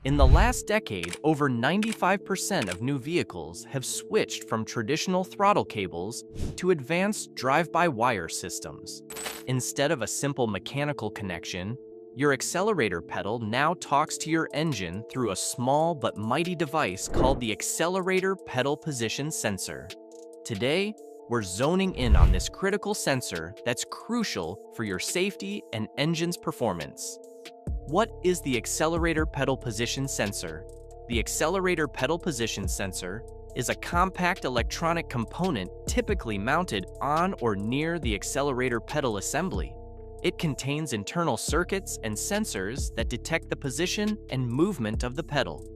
In the last decade, over 95% of new vehicles have switched from traditional throttle cables to advanced drive-by-wire systems. Instead of a simple mechanical connection, your accelerator pedal now talks to your engine through a small but mighty device called the Accelerator Pedal Position Sensor. Today, we're zoning in on this critical sensor that's crucial for your safety and engine's performance. What is the Accelerator Pedal Position Sensor? The Accelerator Pedal Position Sensor is a compact electronic component typically mounted on or near the accelerator pedal assembly. It contains internal circuits and sensors that detect the position and movement of the pedal.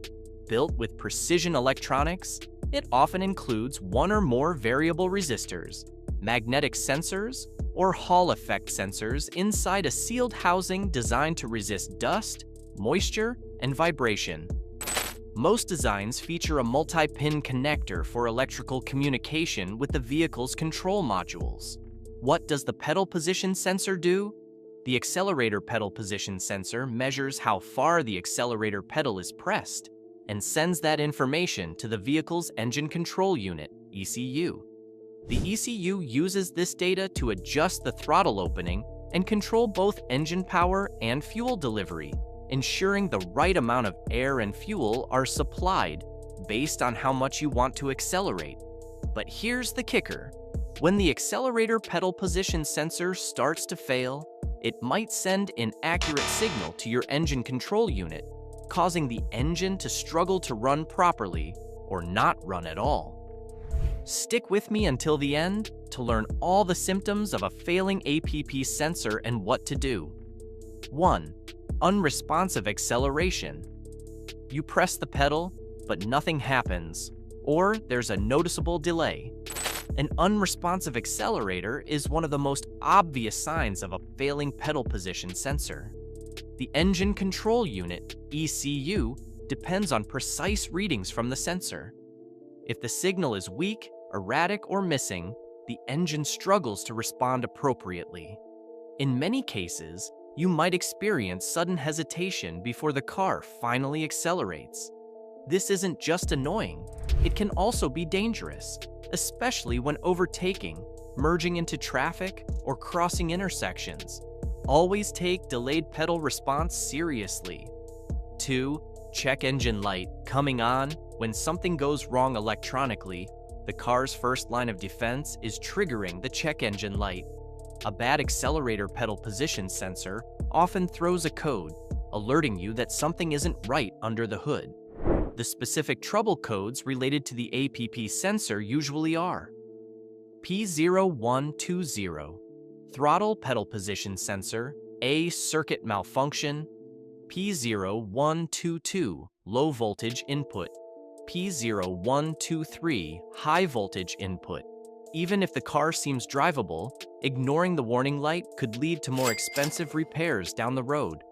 Built with precision electronics, it often includes one or more variable resistors, magnetic sensors, or Hall effect sensors inside a sealed housing designed to resist dust, moisture, and vibration. Most designs feature a multi-pin connector for electrical communication with the vehicle's control modules. What does the pedal position sensor do? The accelerator pedal position sensor measures how far the accelerator pedal is pressed and sends that information to the vehicle's engine control unit, ECU. The ECU uses this data to adjust the throttle opening and control both engine power and fuel delivery, ensuring the right amount of air and fuel are supplied based on how much you want to accelerate. But here's the kicker. When the accelerator pedal position sensor starts to fail, it might send an inaccurate signal to your engine control unit, causing the engine to struggle to run properly or not run at all. Stick with me until the end to learn all the symptoms of a failing APP sensor and what to do. 1. Unresponsive acceleration. You press the pedal, but nothing happens, or there's a noticeable delay. An unresponsive accelerator is one of the most obvious signs of a failing pedal position sensor. The engine control unit, ECU, depends on precise readings from the sensor. If the signal is weak, erratic, or missing, the engine struggles to respond appropriately. In many cases, you might experience sudden hesitation before the car finally accelerates. This isn't just annoying, it can also be dangerous, especially when overtaking, merging into traffic, or crossing intersections. Always take delayed pedal response seriously. 2. Check engine light coming on. When something goes wrong electronically, the car's first line of defense is triggering the check engine light. A bad accelerator pedal position sensor often throws a code, alerting you that something isn't right under the hood. The specific trouble codes related to the APP sensor usually are P0120, throttle pedal position sensor, A circuit malfunction, P0122, low voltage input, P0123, high voltage input. Even if the car seems drivable, ignoring the warning light could lead to more expensive repairs down the road.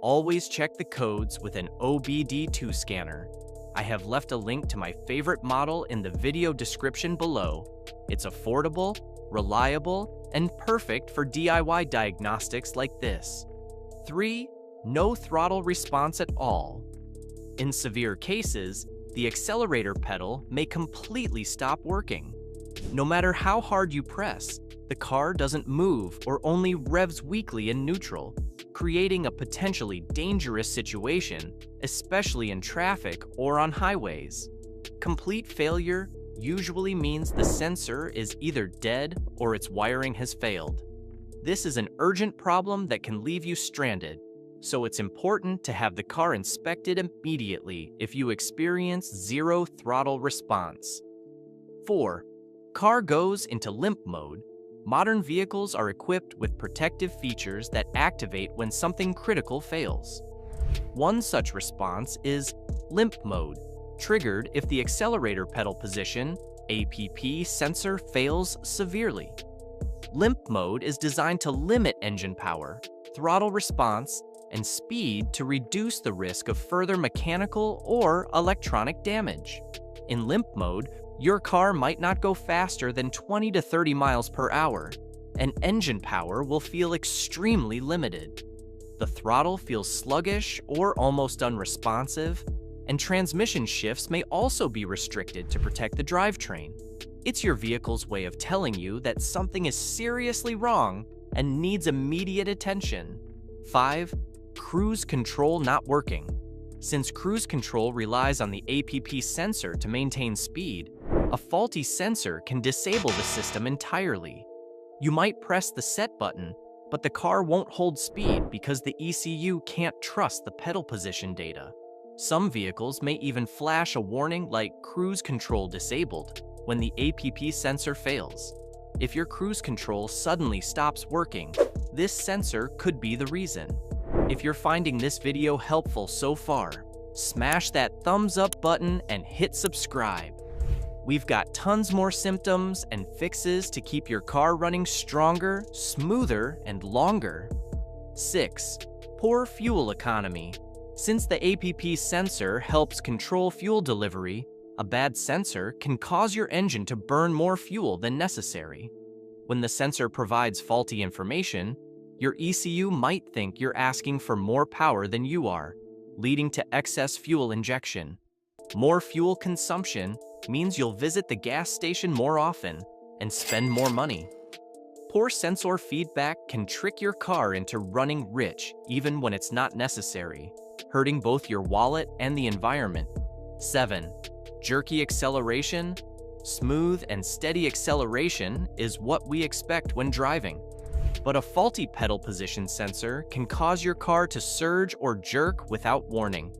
Always check the codes with an OBD2 scanner. I have left a link to my favorite model in the video description below. It's affordable, reliable, and perfect for DIY diagnostics like this. 3. No throttle response at all. In severe cases, the accelerator pedal may completely stop working. No matter how hard you press, the car doesn't move or only revs weakly in neutral, creating a potentially dangerous situation, especially in traffic or on highways. Complete failure usually means the sensor is either dead or its wiring has failed. This is an urgent problem that can leave you stranded, so it's important to have the car inspected immediately if you experience zero throttle response. 4. Car goes into limp mode. Modern vehicles are equipped with protective features that activate when something critical fails. One such response is limp mode, triggered if the accelerator pedal position, APP sensor fails severely. Limp mode is designed to limit engine power, throttle response, and speed to reduce the risk of further mechanical or electronic damage. In limp mode, your car might not go faster than 20 to 30 miles per hour, and engine power will feel extremely limited. The throttle feels sluggish or almost unresponsive, and transmission shifts may also be restricted to protect the drivetrain. It's your vehicle's way of telling you that something is seriously wrong and needs immediate attention. 5. Cruise control not working. Since cruise control relies on the APP sensor to maintain speed, a faulty sensor can disable the system entirely. You might press the set button, but the car won't hold speed because the ECU can't trust the pedal position data. Some vehicles may even flash a warning like cruise control disabled when the APP sensor fails. If your cruise control suddenly stops working, this sensor could be the reason. If you're finding this video helpful so far, smash that thumbs up button and hit subscribe. We've got tons more symptoms and fixes to keep your car running stronger, smoother, and longer. 6. Poor fuel economy. Since the APP sensor helps control fuel delivery, a bad sensor can cause your engine to burn more fuel than necessary. When the sensor provides faulty information, your ECU might think you're asking for more power than you are, leading to excess fuel injection. More fuel consumption means you'll visit the gas station more often and spend more money. Poor sensor feedback can trick your car into running rich even when it's not necessary, hurting both your wallet and the environment. 7. Jerky acceleration. Smooth and steady acceleration is what we expect when driving. But a faulty pedal position sensor can cause your car to surge or jerk without warning.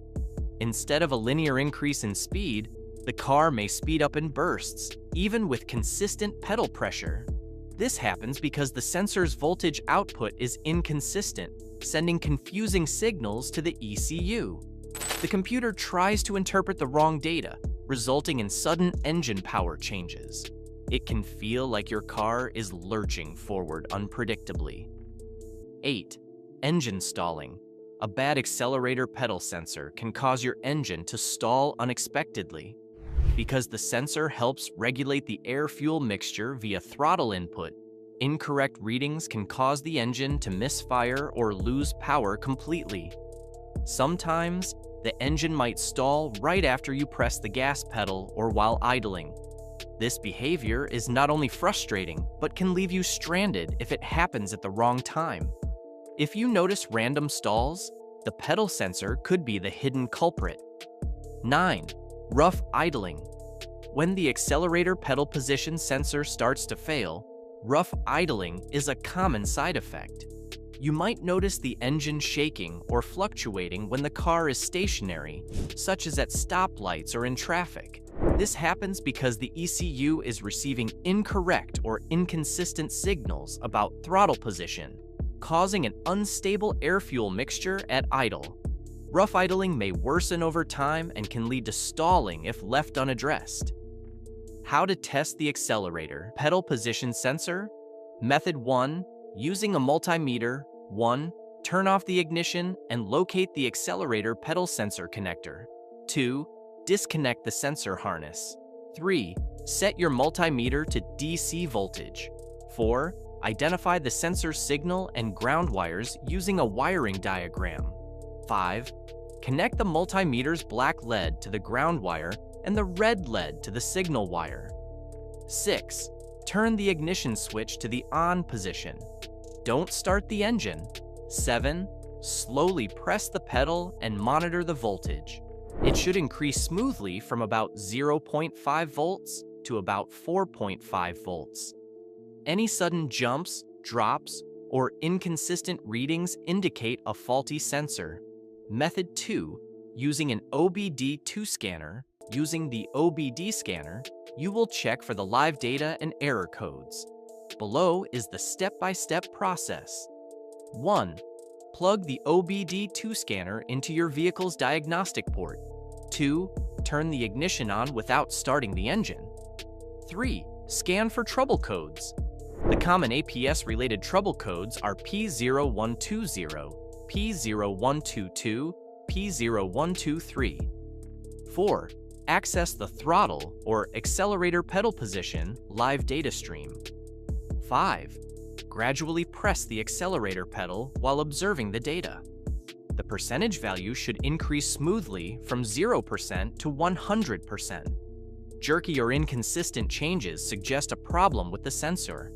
Instead of a linear increase in speed, the car may speed up in bursts, even with consistent pedal pressure. This happens because the sensor's voltage output is inconsistent, sending confusing signals to the ECU. The computer tries to interpret the wrong data, resulting in sudden engine power changes. It can feel like your car is lurching forward unpredictably. 8. Engine stalling. A bad accelerator pedal sensor can cause your engine to stall unexpectedly. Because the sensor helps regulate the air-fuel mixture via throttle input, incorrect readings can cause the engine to misfire or lose power completely. Sometimes, the engine might stall right after you press the gas pedal or while idling. This behavior is not only frustrating, but can leave you stranded if it happens at the wrong time. If you notice random stalls, the pedal sensor could be the hidden culprit. 9. Rough idling. When the accelerator pedal position sensor starts to fail, rough idling is a common side effect. You might notice the engine shaking or fluctuating when the car is stationary, such as at stoplights or in traffic. This happens because the ECU is receiving incorrect or inconsistent signals about throttle position, causing an unstable air-fuel mixture at idle. Rough idling may worsen over time and can lead to stalling if left unaddressed. How to test the accelerator pedal position sensor? Method 1. Using a multimeter. 1. Turn off the ignition and locate the accelerator pedal sensor connector. 2. Disconnect the sensor harness. 3. Set your multimeter to DC voltage. 4. Identify the sensor signal and ground wires using a wiring diagram. 5. Connect the multimeter's black lead to the ground wire and the red lead to the signal wire. 6. Turn the ignition switch to the on position. Don't start the engine. 7. Slowly press the pedal and monitor the voltage. It should increase smoothly from about 0.5 volts to about 4.5 volts. Any sudden jumps, drops, or inconsistent readings indicate a faulty sensor. Method 2. Using an OBD2 scanner. Using the OBD scanner, you will check for the live data and error codes. Below is the step-by-step process. 1. Plug the OBD2 scanner into your vehicle's diagnostic port. 2. Turn the ignition on without starting the engine. 3. Scan for trouble codes. The common APS-related trouble codes are P0120, P0122, P0123. 4. Access the throttle or accelerator pedal position live data stream. 5. Gradually press the accelerator pedal while observing the data. The percentage value should increase smoothly from 0% to 100%. Jerky or inconsistent changes suggest a problem with the sensor.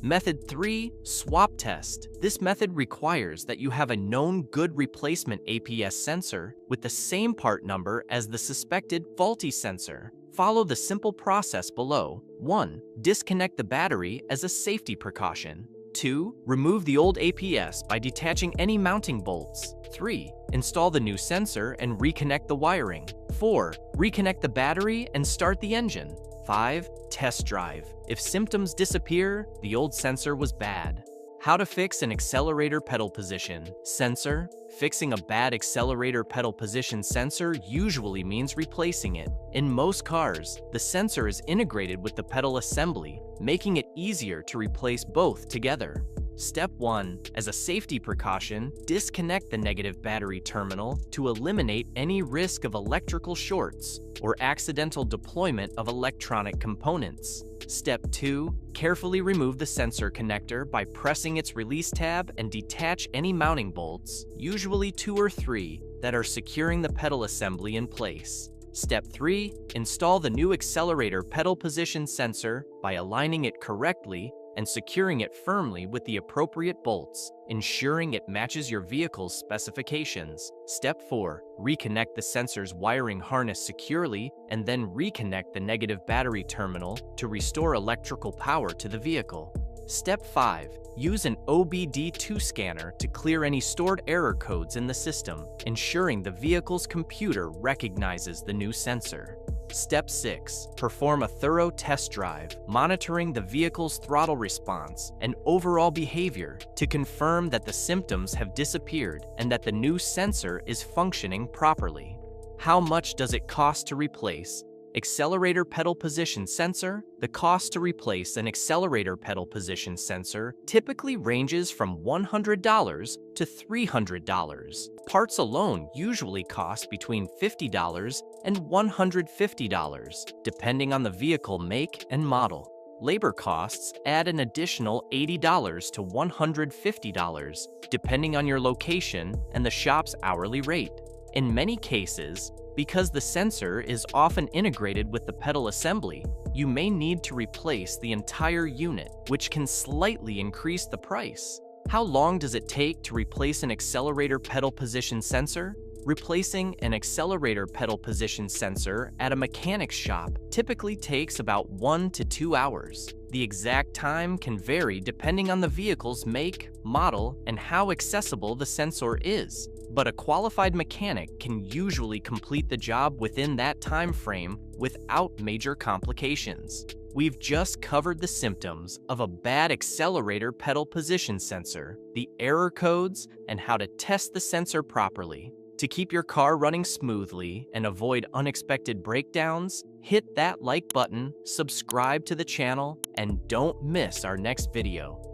Method 3. Swap test. This method requires that you have a known good replacement APS sensor with the same part number as the suspected faulty sensor. Follow the simple process below. 1. Disconnect the battery as a safety precaution. 2. Remove the old APS by detaching any mounting bolts. 3. Install the new sensor and reconnect the wiring. 4. Reconnect the battery and start the engine. 5. Test drive. If symptoms disappear, the old sensor was bad. How to fix an accelerator pedal position sensor. Fixing a bad accelerator pedal position sensor usually means replacing it. In most cars, the sensor is integrated with the pedal assembly, making it easier to replace both together. Step 1. As a safety precaution, disconnect the negative battery terminal to eliminate any risk of electrical shorts or accidental deployment of electronic components. Step 2. Carefully remove the sensor connector by pressing its release tab and detach any mounting bolts, usually 2 or 3, that are securing the pedal assembly in place. Step 3. Install the new accelerator pedal position sensor by aligning it correctly and securing it firmly with the appropriate bolts, ensuring it matches your vehicle's specifications. Step 4. Reconnect the sensor's wiring harness securely and then reconnect the negative battery terminal to restore electrical power to the vehicle. Step 5. Use an OBD2 scanner to clear any stored error codes in the system, ensuring the vehicle's computer recognizes the new sensor. Step 6. Perform a thorough test drive, monitoring the vehicle's throttle response and overall behavior to confirm that the symptoms have disappeared and that the new sensor is functioning properly. How much does it cost to replace? Accelerator pedal position sensor. The cost to replace an accelerator pedal position sensor typically ranges from $100 to $300. Parts alone usually cost between $50 and $150, depending on the vehicle make and model. Labor costs add an additional $80 to $150, depending on your location and the shop's hourly rate. In many cases, because the sensor is often integrated with the pedal assembly, you may need to replace the entire unit, which can slightly increase the price. How long does it take to replace an accelerator pedal position sensor? Replacing an accelerator pedal position sensor at a mechanic's shop typically takes about 1 to 2 hours. The exact time can vary depending on the vehicle's make, model, and how accessible the sensor is, but a qualified mechanic can usually complete the job within that time frame without major complications. We've just covered the symptoms of a bad accelerator pedal position sensor, the error codes, and how to test the sensor properly. To keep your car running smoothly and avoid unexpected breakdowns, hit that like button, subscribe to the channel, and don't miss our next video.